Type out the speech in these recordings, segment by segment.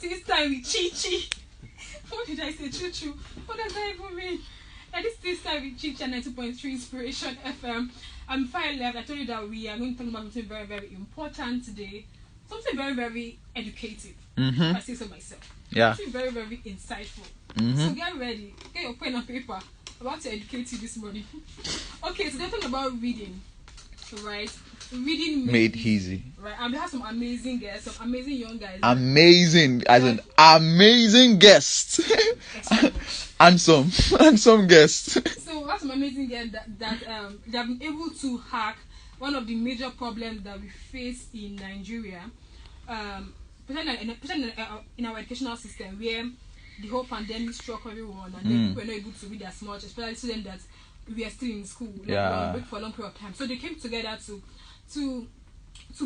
this time with Chichi. What did I say? Choo-choo. What does that even mean? And this time with Chichi and 90.3 Inspiration FM. I'm fine left. I told you that we are going to talk about something very, very important today. Something very, very educative. I say so myself. Yeah. Something very, very insightful. So get ready. Get your pen and paper. I'm about to educate you this morning. Okay, so they're talking about reading. Right? Reading made easy. Right, and we have some amazing guests, some amazing young guys. Amazing, as an amazing guest. Handsome guest. So we have some amazing guests that they have been able to hack one of the major problems that we face in Nigeria, especially in our educational system, where the whole pandemic struck everyone, and then people were not able to read as much, especially students that we are still in school, like for a long period of time. So they came together to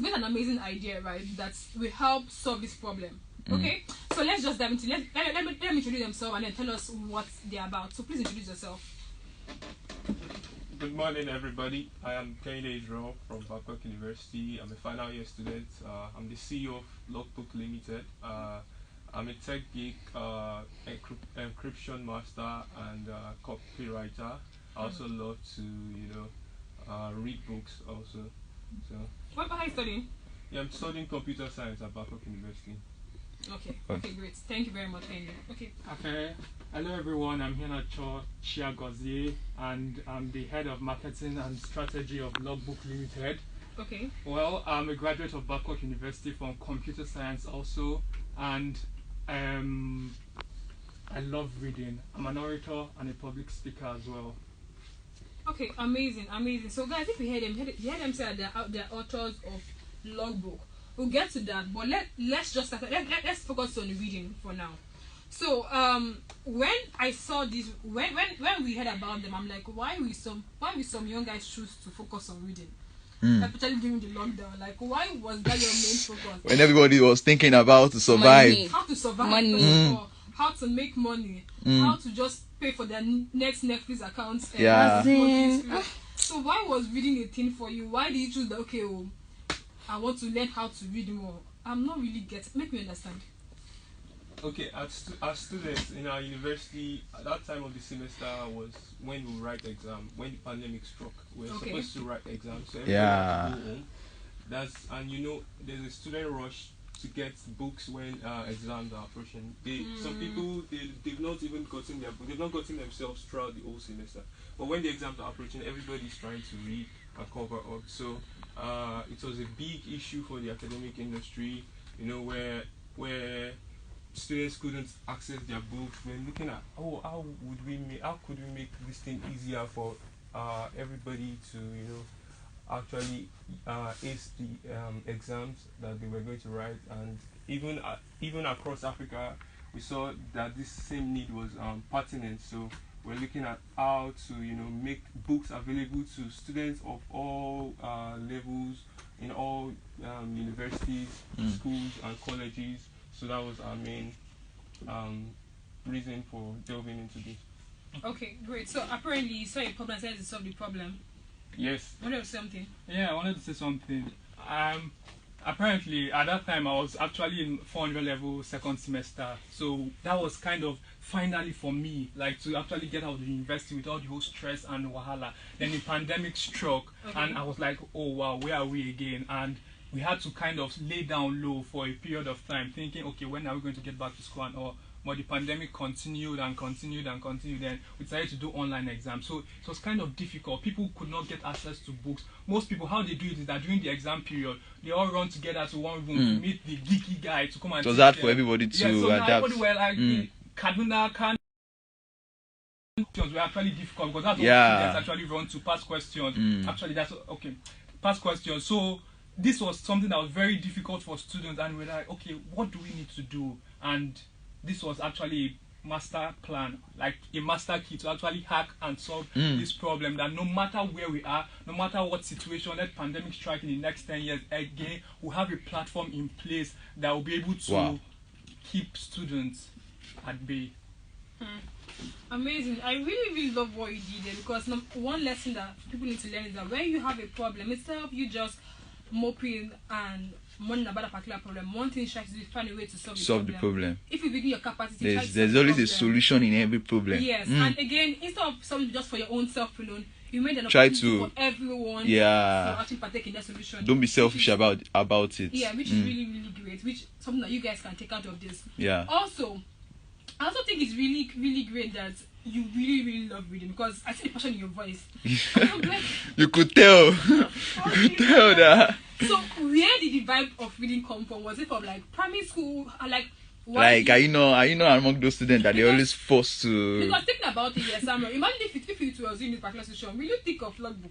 get an amazing idea, right, that will help solve this problem. Okay, so let's just dive into let me introduce themselves and then tell us what they're about. So please introduce yourself. Good morning, everybody. I am Kehinde Israel from Lockbook University. I'm a final year student. I'm the CEO of Lockbookltd. I'm a tech geek, encryption master, and copywriter. I also love to, read books also. So. What are you studying? Yeah, I'm studying computer science at Lockbook University. Okay, great. Thank you very much, Kehinde. Okay. Hello everyone, I'm Hinacho Chiagozie and I'm the head of marketing and strategy of Lockbookltd. Okay. Well, I'm a graduate of Lockbook University from computer science also, and I love reading. I'm an orator and a public speaker as well. Okay, amazing. So guys, if you heard them say that they're authors of Lockbook, we'll get to that, but let's just start. Let's focus on reading for now. So when I saw this, when we heard about them, I'm like, why will some young guys choose to focus on reading, especially during the lockdown? Like, why was that your main focus? When everybody was thinking about to survive, how to survive, how to make money, how to just pay for their next Netflix account. So why was reading a thing for you? Why did you choose that? Okay, I want to learn how to read more. I'm not really getting. Make me understand. Okay, as students in our university, at that time of the semester was when we write exam. When the pandemic struck, we were supposed to write exams. So everybody had to go home. There's a student rush to get books when exams are approaching. Some people they've not even gotten their book. They've not gotten themselves throughout the whole semester. But when the exams are approaching, everybody's trying to read and cover up. So it was a big issue for the academic industry. Where students couldn't access their books. We're looking at how could we make this thing easier for everybody to actually ace the exams that they were going to write. And even across Africa, we saw that this same need was pertinent. So we're looking at how to make books available to students of all levels in all universities, schools, and colleges. So that was our main reason for delving into this. Okay, great. So apparently you saw a problem and said to solve the problem. Yes. You wanted to say something? Yeah, I wanted to say something. Apparently at that time I was actually in 400 level second semester. So that was kind of finally for me, like to actually get out of the university with all the whole stress and wahala. Then the pandemic struck and I was like, oh wow, where are we again? And we had to kind of lay down low for a period of time, thinking, okay, when are we going to get back to school and all? But the pandemic continued and continued and continued. Then we decided to do online exams. So it was kind of difficult. People could not get access to books. Most people, how they do it is that during the exam period, they all run together to one room to meet the geeky guy to come and. It was hard for everybody to so adapt. Everybody were like Kaduna can. Were actually difficult because that's what students actually run to pass questions. Actually, that's okay. Pass questions. So this was something that was very difficult for students, and we're like, okay, what do we need to do? And this was actually a master plan, like a master key to actually hack and solve this problem. That no matter where we are, no matter what situation, let pandemic strike in the next 10 years again, we'll have a platform in place that will be able to keep students at bay. Amazing. I really love what you did there, because one lesson that people need to learn is that when you have a problem, instead of you just moping and mourning about a particular problem. One thing is try to do is find a way to Solve the problem. If you begin your capacity, try to There's solve always the a problem. solution in every problem. Yes, and again, instead of something just for your own self alone, you made an Try opportunity to- for everyone Yeah. to actually partake in that solution. Don't be which selfish is- about it. Yeah, which is really, really great. Which something that you guys can take out of this. Yeah. Also, I also think it's really, really great that you really, really love reading because I see the passion in your voice. I'm like, You could tell. You could tell that. so where did the vibe of reading come from? Was it from like primary school? Like, what Like did are you know among those students that they're always forced to because thinking about it, yes, Samuel. Imagine if it was in this particular situation, will you think of Lockbook?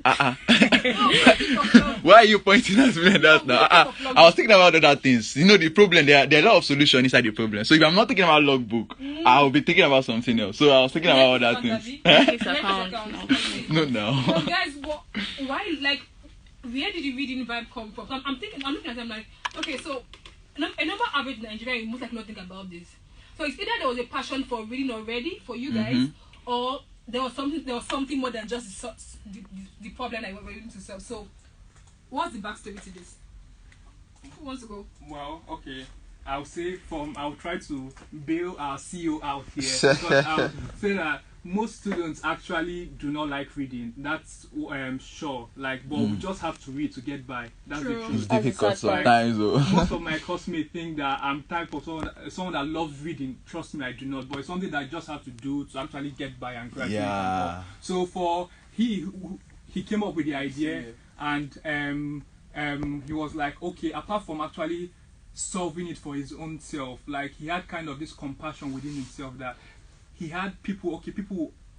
uh-uh. No, will you think of Lockbook? Why are you pointing at me like that now? I was thinking about other things. You know the problem there are a lot of solutions inside the problem. So if I'm not thinking about logbook, I'll be thinking about something else. So I was thinking about other things. Netflix account. account. No, no. So guys, why like where did the reading vibe come from? I'm looking at them like, okay, so a number average Nigerian, you most likely not think about this. So it's either there was a passion for reading already for you guys, or there was something more than just the problem that you were reading to solve. So what's the backstory to this? Who wants to go? Well, okay. I'll try to bail our CEO out here because I'll say that most students actually do not like reading. That's sure. Like, but we just have to read to get by. That's True. the It's truth. difficult As a sad sometimes though. Most of my classmates think that I'm type of someone that loves reading. Trust me, I do not. But it's something that I just have to do to actually get by and graduate. Yeah. So he came up with the idea, and he was like, okay, apart from actually solving it for his own self, like he had kind of this compassion within himself that he had people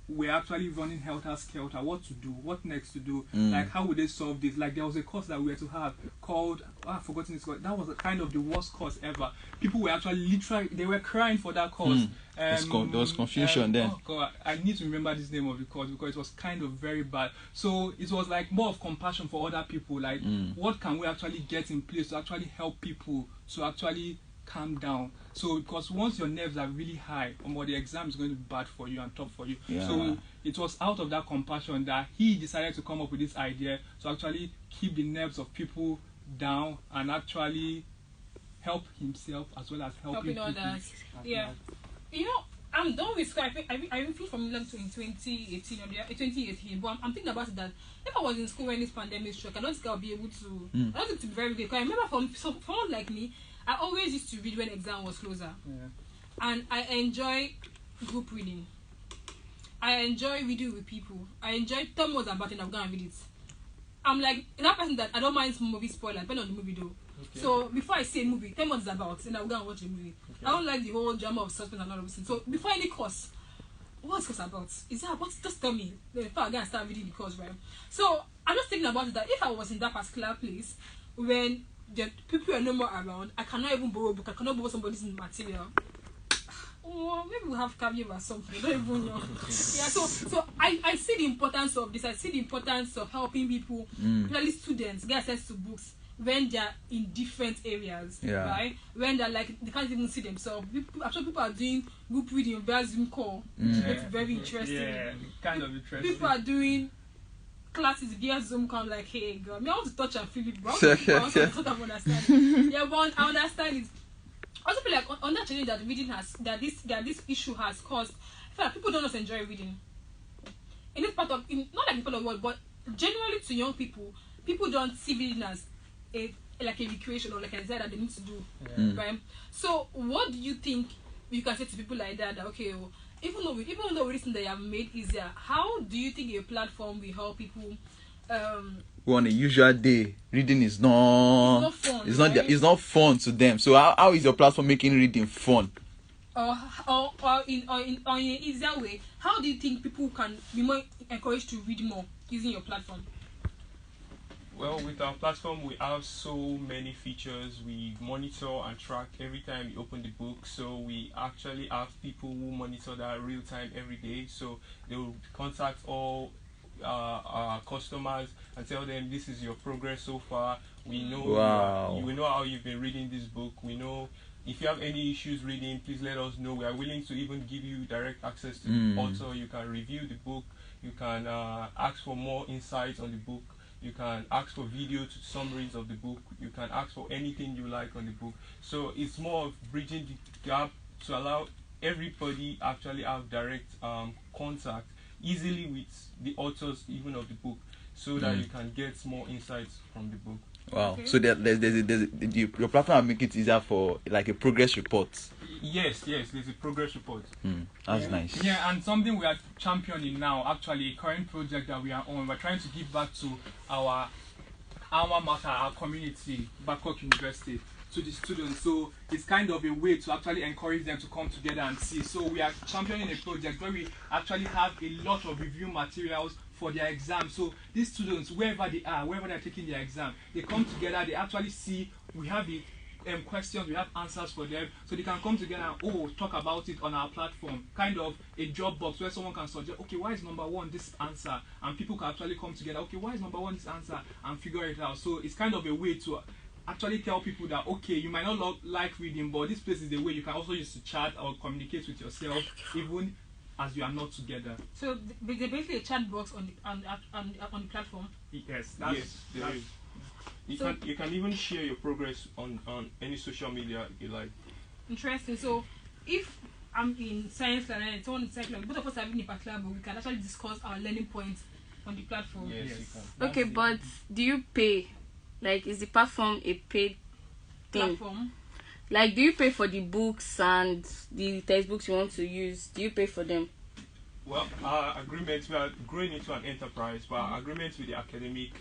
were actually running helter-skelter, what to do, what next to do, like how would they solve this? Like there was a course that we had to have called, I've forgotten this course, that was kind of the worst course ever. People were actually literally, they were crying for that course. There was confusion then. Oh God, I need to remember this name of the course because it was kind of very bad. So it was like more of compassion for other people, like what can we actually get in place to actually help people to actually calm down. So because once your nerves are really high, the exam is going to be bad for you and tough for you. Yeah. So it was out of that compassion that he decided to come up with this idea to actually keep the nerves of people down and actually help himself as well as helping people. others. Yeah. You know, I'm done with school. I feel familiar to in 2018 or 2018, but I'm thinking about it that if I was in school when this pandemic struck, I don't think I'll be able to. I don't think to be very good. Because I remember from someone like me, I always used to read when exam was closer, and I enjoy group reading. I enjoy reading with people. I enjoy tell me what's about it. I'm gonna read it. I'm like that person that I don't mind movie spoiler, depending on the movie though. Okay. So before I see a movie, tell me what it's about, and I'll go and watch the movie. Okay. I don't like the whole drama of suspense and all of this. So before any course, what's the course about? Is that what? Just tell me. Before I go and start reading the course, right? So I'm just thinking about it that if I was in that particular place when the people are no more around, I cannot even borrow a book. I cannot borrow somebody's material. Oh, maybe we'll have caveat or something. I don't even know. Yeah, so I see the importance of this. I see the importance of helping people, especially students, get access to books when they're in different areas, right? When they're like they can't even see themselves. I'm sure people are doing group reading via Zoom call, which is very interesting. Yeah, kind of interesting. People are doing classes via Zoom call. Like, hey, girl, I want to touch and feel it, but I want to sort of understand. Yeah, but I understand it. I also feel like on that challenge that reading has that this issue has caused, I feel like people don't just enjoy reading. In this part of not like in part of the world, but generally to young people don't see reading as a recreation or like an exercise that they need to do, right? So what do you think you can say to people like that okay, well, even though with this they have made easier, how do you think a platform will help people? On a usual day, reading is not fun. It's not fun to them. So how is your platform making reading fun? Or in an easier way, how do you think people can be more encouraged to read more using your platform? Well, with our platform, we have so many features. We monitor and track every time you open the book. So we actually have people who monitor that real time every day. So they will contact all our customers and tell them this is your progress so far. We know we know how you've been reading this book. We know if you have any issues reading, please let us know. We are willing to even give you direct access to the author. You can review the book. You can ask for more insights on the book. You can ask for video to summaries of the book. You can ask for anything you like on the book. So it's more of bridging the gap to allow everybody actually have direct contact easily with the authors even of the book, so that you can get more insights from the book. Wow. Okay. So your platform will make it easier for like a progress report. Yes, there's a progress report. That's nice. Yeah, and something we are championing now, actually a current project that we are on, we're trying to give back to our alma mater, our community, Babcock University, to the students. So it's kind of a way to actually encourage them to come together and see. So we are championing a project where we actually have a lot of review materials for their exam. So these students, wherever they are, wherever they're taking their exam, they come together, they actually see, we have the questions, we have answers for them, so they can come together and talk about it on our platform, kind of a job box where someone can suggest, okay, why is number one this answer, and people can actually come together, okay, why is number one this answer, and figure it out. So it's kind of a way to actually tell people that, okay, you might not like reading, but this place is the way you can also use to chat or communicate with yourself, even as you are not together. So there's basically a chat box on the platform. Yes, there is. You can even share your progress on any social media you like. Interesting. So if I'm in science and someone in science, like both of us are in a particular book, we can actually discuss our learning points on the platform. Yes. You can. Okay, but do you pay? Like, is the platform a paid thing? Platform? Like, do you pay for the books and the textbooks you want to use? Do you pay for them? Well, our agreements, we are growing into an enterprise, but our agreements with the academic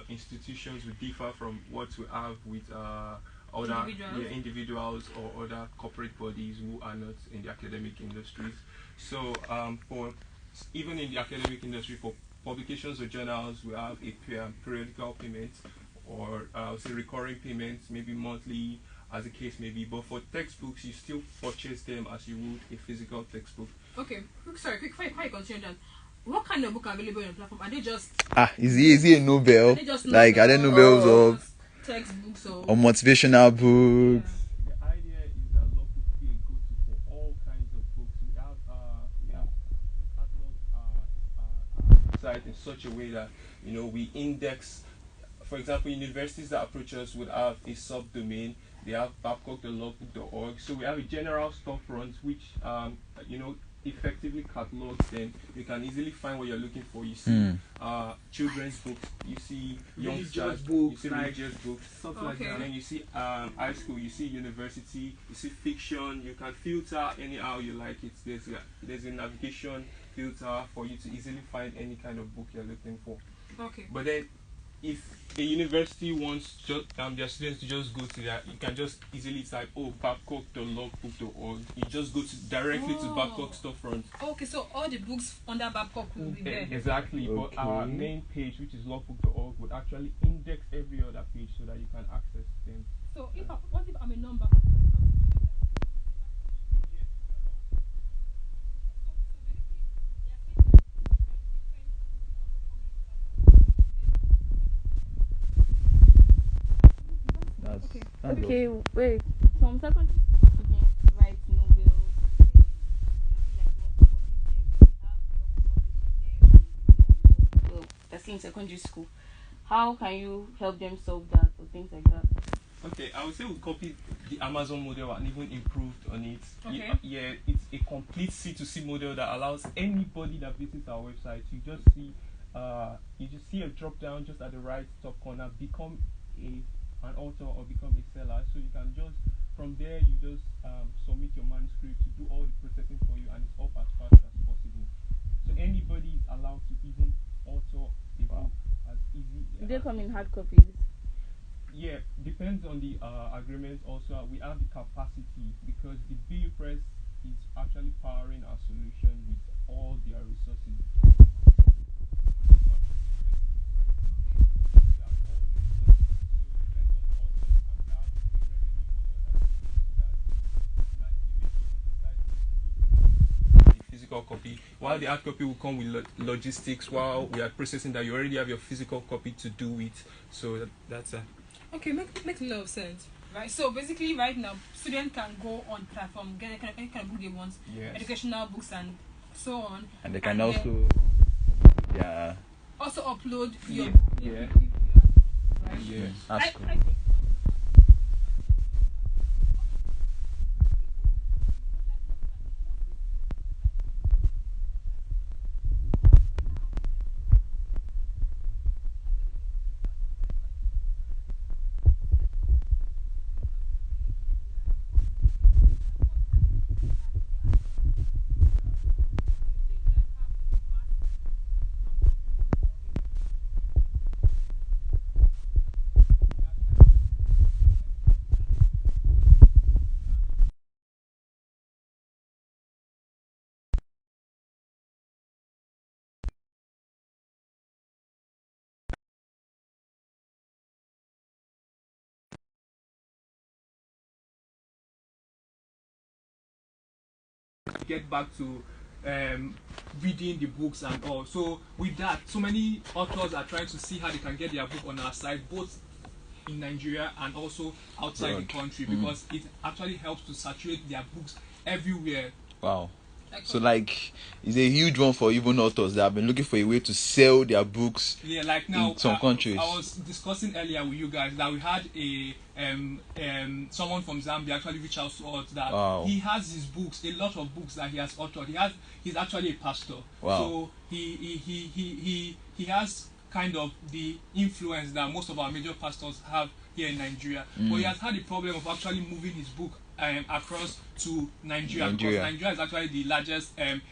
institutions will differ from what we have with other individuals or other corporate bodies who are not in the academic industries. So for even in the academic industry, for publications or journals, we have a periodical payment, or say recurring payments, maybe monthly, as the case may be. But for textbooks, you still purchase them as you would a physical textbook. Okay, quick, before you continue that, what kind of book are available on the platform? Are they just is it a novel? Like, are there novels or textbooks or motivational books? Yeah. The idea is that Lockbook be a go-to for all kinds of books. We have catalog site in such a way that we index. For example, universities that approach us would have a subdomain. They have Lockbook.org. So we have a general storefront which effectively catalogs them. You can easily find what you're looking for. You see children's books, you see young child books, you see religious books, stuff like that. And then you see high school, you see university, you see fiction. You can filter anyhow you like it. There's a navigation filter for you to easily find any kind of book you're looking for. Okay. But then if a university wants their students to just go to that, you can just easily type Babcock.Lockbook.org. You just go directly to Babcock storefront. Okay, so all the books under Babcock will be there. Exactly, okay. But our main page, which is Lockbook.org, would actually index every other page so that you can access them. So what if I'm a number? Okay, wait. Some secondary school students write novels. Well, that's in secondary school. How can you help them solve that or things like that? Okay, I would say we copied the Amazon model and even improved on it. Okay. Yeah, it's a complete C2C model that allows anybody that visits our website. You just see a drop down just at the right top corner, become an author or become a seller. So you can just, from there, you just submit your manuscript to do all the processing for you, and it's up as fast as possible. So anybody is allowed to even author a book as easy. Do they come in hard copies? Yeah, depends on the agreement. Also, we have the capacity because the BU Press is actually powering our solution with all their resources. Copy, while the hard copy will come with logistics. While we are processing that, you already have your physical copy to do it. So that's okay. Makes a lot of sense, right? So basically, right now, students can go on platform, get any kind of book they want, educational books and so on, and they can also also upload your Yeah. That's cool. Get back to reading the books and all. So with that, so many authors are trying to see how they can get their book on our site, both in Nigeria and also outside the country, because it actually helps to saturate their books everywhere. Wow. So like it's a huge one for even authors that have been looking for a way to sell their books. Yeah, like now in some countries. I was discussing earlier with you guys that we had a someone from Zambia actually reach out to us that he has his books, a lot of books that he has authored. He's actually a pastor. Wow. So he has kind of the influence that most of our major pastors have here in Nigeria. But he has had the problem of actually moving his book across to Nigeria, because Nigeria is actually the largest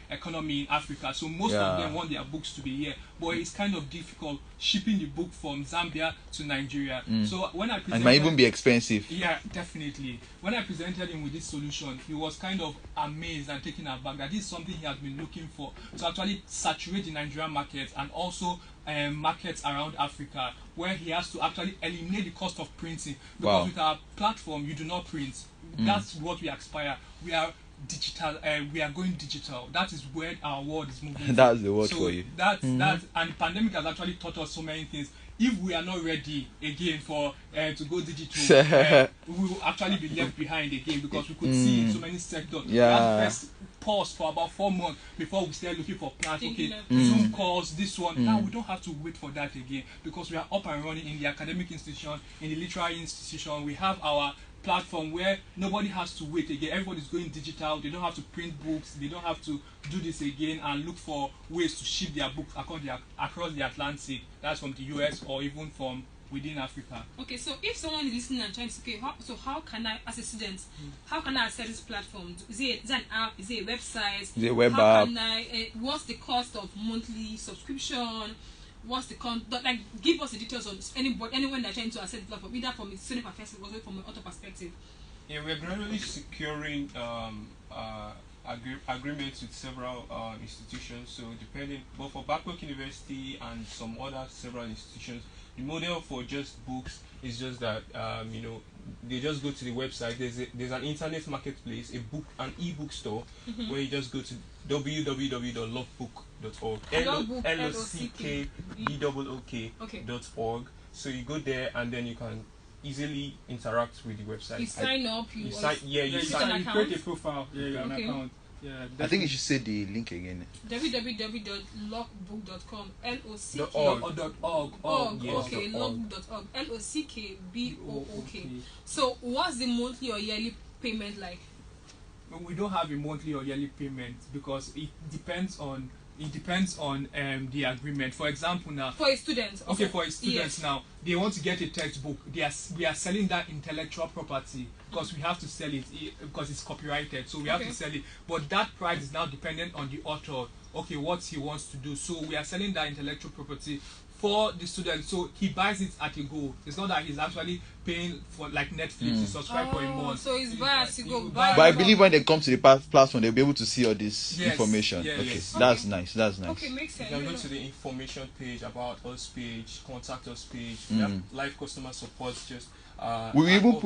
economy in Africa, so most of them want their books to be here, but it's kind of difficult shipping the book from Zambia to Nigeria. So when I presented, and it might even be expensive. Yeah, definitely. When I presented him with this solution, he was kind of amazed and taken aback that this is something he has been looking for, to actually saturate the Nigerian market and also markets around Africa, where he has to actually eliminate the cost of printing, because with our platform you do not print. That's what we aspire. We are digital. We are going digital. That is where our world is moving. That's the word for you. That's and the pandemic has actually taught us so many things. If we are not ready again for to go digital, we will actually be left behind again, because we could see in so many sectors. We had first pause for about 4 months before we start looking for plans. Okay, Zoom calls, this one. Now we don't have to wait for that again, because we are up and running in the academic institution, in the literary institution. We have our platform where nobody has to wait again. Everybody's going digital. They don't have to print books. They don't have to do this again and look for ways to ship their books across the Atlantic. That's from the US or even from within Africa. Okay, so if someone is listening and trying to say, okay, how can I, as a student, how can I access this platform? Is it an app? Is it a website? Is it a web how app? Can I, what's the cost of monthly subscription? What's the like? Give us the details on anyone that's trying to access the platform, either from a student perspective or from an author perspective. Yeah, we're gradually securing agreements with several institutions. So depending, but for Lockbook University and some other several institutions, the model for just books is just that they just go to the website. There's an internet marketplace, an ebook store, where you just go to www.lockbook.org. LOCKBOOK.org. So you go there and then you can easily interact with the website. You sign up. You create a profile. An account. Yeah, I think you should say the link again. www.lockbook.com. .org. Okay, lockbook.org. LOCKBOOK. So what's the monthly or yearly payment like? We don't have a monthly or yearly payment, because it depends on the agreement. For example, now for a student, now they want to get a textbook. We are selling that intellectual property, because we have to sell it because it's copyrighted, so we have to sell it. But that price is now dependent on the author. Okay, what he wants to do. So we are selling that intellectual property for the student, so he buys it at a go. It's not that he's actually paying for like Netflix to subscribe for a month. So it's buy as you go. Buy. But I believe when they come to the platform, they'll be able to see all this information. That's nice. Okay, makes sense. You can go to the information page, about us page, contact us page. We have live customer support. Just we even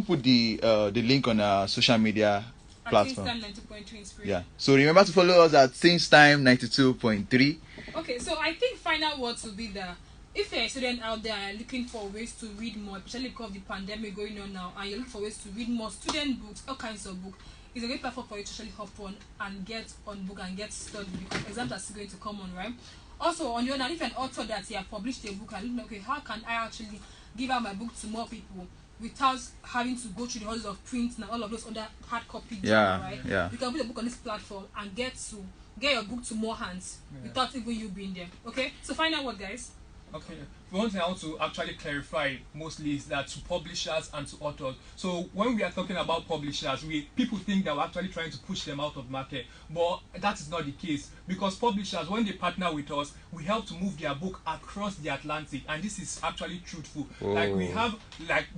put the link on our social media platform. At 92.3 Yeah. So remember to follow us at Time 92.3. Okay, so I think final words will be that if you're a student out there and looking for ways to read more, especially because of the pandemic going on now, and you're looking for ways to read more student books, all kinds of books, it's a great platform for you to actually hop on and get on book and get studied, because exams are still going to come on, right? Also, on your hand, if you're an author that you have published a book and looking, okay, how can I actually give out my book to more people without having to go through the hustle of print and all of those other hard copy. Right? Yeah. You can put a book on this platform and get your book to more hands without even you being there. Okay, so find out what, guys. Okay, one thing I want to actually clarify mostly is that to publishers and to authors. So when we are talking about publishers, people think that we're actually trying to push them out of market, but that is not the case, because publishers, when they partner with us, we help to move their book across the Atlantic, and this is actually truthful. Like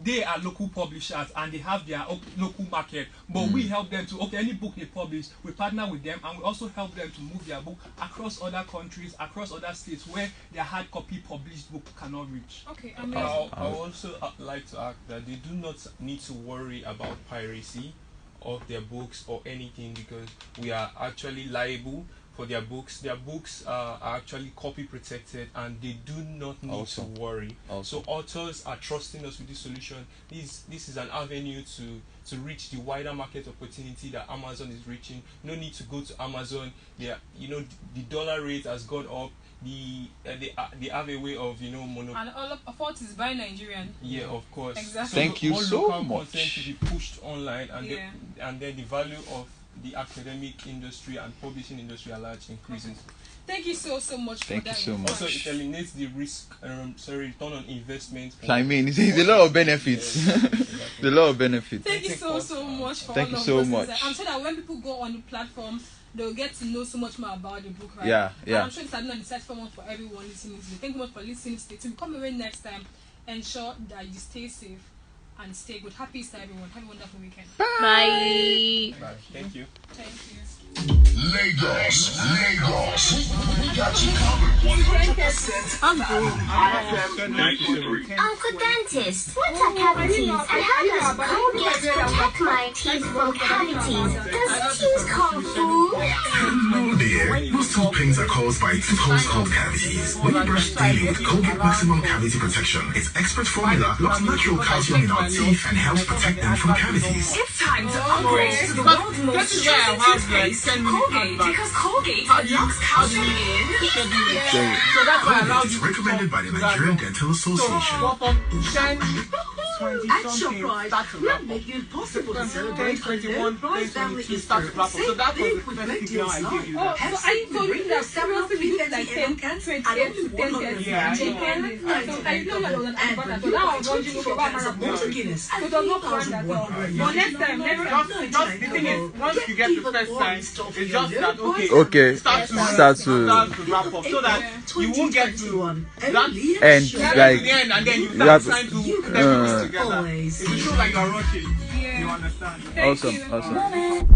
they are local publishers and they have their local market, but we help them to any book they publish, we partner with them, and we also help them to move their book across other countries, across other states where their hard copy published book cannot reach. Okay, amazing. I would also like to add that they do not need to worry about piracy of their books or anything, because we are actually liable for their books. Their books are actually copy protected, and they do not need to worry. So authors are trusting us with this solution. This is an avenue to reach the wider market opportunity that Amazon is reaching. No need to go to Amazon. The dollar rate has gone up. They have a way of and all of what is by Nigerian. Yeah, of course. Exactly. So Thank you so local much. content to be pushed online, and then the value of the academic industry and publishing industry at large increases. Thank you so much for that. Thank you so much. Also, it eliminates the risk, return on investment. I mean, it's a lot of benefits. A lot of benefits. Thank you so much for Thank all you of so those much. things. I'm sure that when people go on the platform, they'll get to know so much more about the book, right? Yeah. And I'm sure it's not the search for everyone listening to me. Thank you much for listening to me. Come away next time. Ensure that you stay safe and stay good. Happy Easter, everyone. Have a wonderful weekend. Bye. Bye. Thank you. Thank you. Lagos, we got you covered 100%. Uncle Dentist, what are cavities and how does Colgate protect my teeth from cavities? Does it use Kung Fu? No dear, most tooth pains are caused by tooth holes called cavities. When you brush daily with Colgate Maximum Cavity Protection, its expert formula locks natural calcium in our teeth and helps protect them from cavities. It's time to upgrade to the world's most trusted toothpaste, Colgate, because Colgate unlocks calcium in. So that's why it's recommended by the Nigerian Dental Association. At ShopRite, we are making it possible to celebrate on their prize family Easter. Save big with great deals now. So I told you that seriously we did like 10, 28, 10, 30. I know that was an advert, so now I was wondering Water Guinness so it was not correct at all. But next time, the thing is, once you get the first sign, it's just that Okay. start to wrap up, so that you won't get to that And like the end, and then you you have start trying to put everything together. always. It will show like you're rushing. yeah. You understand? Thank you. awesome.